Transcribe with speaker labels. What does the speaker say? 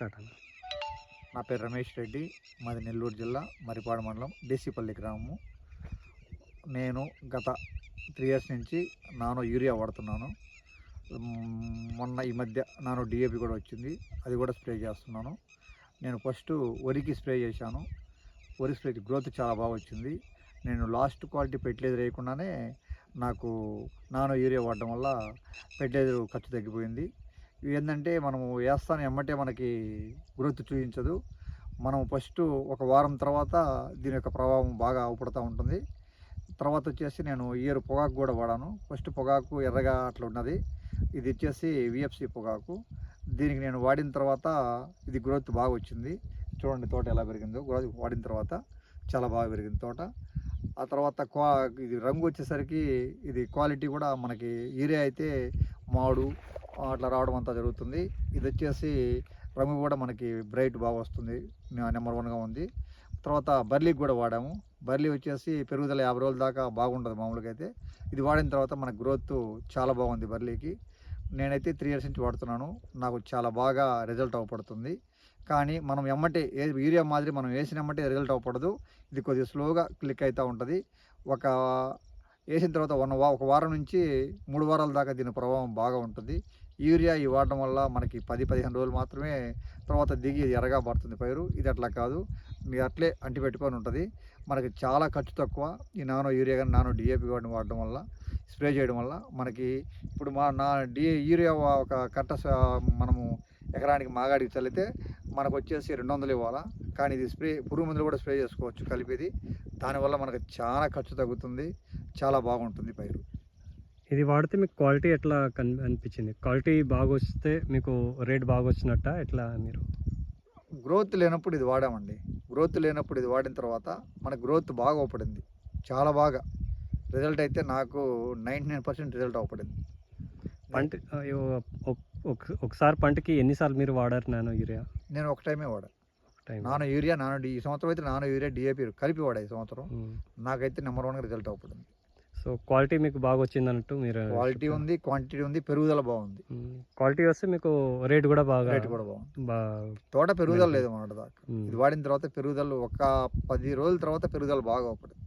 Speaker 1: Start అన్న.
Speaker 2: నా పేరు రమేష్ రెడ్డి, మాది నెల్లూరు జిల్లా మరిపాడు మండలం దేశీపల్లి గ్రామము. నేను గత 3 ఇయర్స్ నుంచి నానో యూరియా వాడుతున్నాను. మొన్న ఈ మధ్య నానో డిఏపి కూడా వచ్చింది, అది కూడా స్ప్రే చేస్తున్నాను. నేను ఫస్ట్ వరికి స్ప్రే చేశాను. వరి స్ప్రే గ్రోత్ చాలా బాగా వచ్చింది. నేను లాస్ట్ క్వాలిటీ ఫెర్టిలైజర్ వేయకుండానే నాకు నానో యూరియా వాడడం వల్ల ఫెర్టిలైజర్ ఖర్చు తగ్గిపోయింది. ఏంటంటే మనము వేస్తాను ఎమ్మటే మనకి గ్రోత్ చూపించదు. మనం ఫస్ట్ ఒక వారం తర్వాత దీని యొక్క ప్రభావం బాగా అవుపడుతూ ఉంటుంది. తర్వాత వచ్చేసి నేను ఇయర్ పొగాకు కూడా వాడాను. ఫస్ట్ పొగాకు ఎర్రగా అట్లా ఉన్నది, ఇది వచ్చేసి విఎఫ్సి పొగాకు. దీనికి నేను వాడిన తర్వాత ఇది గ్రోత్ బాగా వచ్చింది. చూడండి తోట ఎలా పెరిగిందో, గ్రోత్ వాడిన తర్వాత చాలా బాగా పెరిగింది తోట. ఆ తర్వాత ఇది రంగు వచ్చేసరికి ఇది క్వాలిటీ కూడా మనకి యూరియా అయితే మాడు అట్లా రావడం అంతా జరుగుతుంది. ఇది వచ్చేసి రంగు కూడా మనకి బ్రైట్ బాగా వస్తుంది, నెంబర్ 1గా ఉంది. తర్వాత బర్లీకి కూడా వాడాము. బర్లీ వచ్చేసి పెరుగుదల 50 రోజుల దాకా బాగుంటుంది మామూలుగా అయితే. ఇది వాడిన తర్వాత మన గ్రోత్ చాలా బాగుంది బర్లీకి. నేనైతే 3 ఇయర్స్ నుంచి వాడుతున్నాను, నాకు చాలా బాగా రిజల్ట్ అవపడుతుంది. కానీ మనం ఎమ్మటే యూరియా మాదిరి మనం వేసిన ఎమ్మటే రిజల్ట్ అవ్వకూడదు. ఇది కొద్దిగా స్లోగా క్లిక్ అవుతూ ఉంటుంది. ఒక వేసిన తర్వాత ఒక వారం నుంచి 3 వారాల దాకా దీని ప్రభావం బాగా ఉంటుంది. యూరియా ఈ వాడడం వల్ల మనకి 10-15 రోజులు మాత్రమే తర్వాత దిగి ఎర్రగా పడుతుంది పైరు. ఇది అట్లా కాదు, మీరు అట్లే అంటిపెట్టుకొని ఉంటుంది. మనకి చాలా ఖర్చు తక్కువ. ఈ నానో యూరియా కానీ నానో డిఏపి కానీ వాడడం వల్ల, స్ప్రే చేయడం వల్ల మనకి ఇప్పుడు యూరియా ఒక మనము ఎకరానికి మాగాడికి చల్లితే మనకు వచ్చేసి 200 ఇవ్వాలా. కానీ ఇది పురుగు మందులు కూడా స్ప్రే చేసుకోవచ్చు కలిపేది. దానివల్ల మనకు చాలా ఖర్చు తగ్గుతుంది, చాలా బాగుంటుంది పైరు.
Speaker 1: ఇది వాడితే మీకు క్వాలిటీ ఎట్లా అనిపించింది? క్వాలిటీ బాగా వస్తే మీకు రేట్ బాగా వచ్చినట్ట ఎట్లా? మీరు
Speaker 2: గ్రోత్ లేనప్పుడు ఇది వాడామండి. గ్రోత్ లేనప్పుడు ఇది వాడిన తర్వాత మన గ్రోత్ బాగా అవపడింది, చాలా బాగా రిజల్ట్ అయితే నాకు 99% రిజల్ట్ అవపడింది.
Speaker 1: పంట ఒకసారి పంటకి ఎన్నిసార్లు మీరు వాడారు నానో యూరియా?
Speaker 2: నేను ఒక టైమే వాడా. నానో యూరియా ఈ సంవత్సరం అయితే నానో యూరియా డిఏపి కలిపి వాడా. ఈ సంవత్సరం నాకైతే నెంబర్ 1గా రిజల్ట్ అవపడింది.
Speaker 1: సో క్వాలిటీ మీకు బాగా వచ్చింది అన్నట్టు మీరు?
Speaker 2: క్వాలిటీ ఉంది, క్వాంటిటీ ఉంది, పెరుగుదల బాగుంది.
Speaker 1: క్వాలిటీ వస్తే మీకు రేట్ కూడా బాగా
Speaker 2: బాగుంది. తోట పెరుగుదల లేదు మాట దాకా. ఇది వాడిన తర్వాత పెరుగుదల ఒక 10 రోజుల తర్వాత పెరుగుదల బాగా అవపడింది.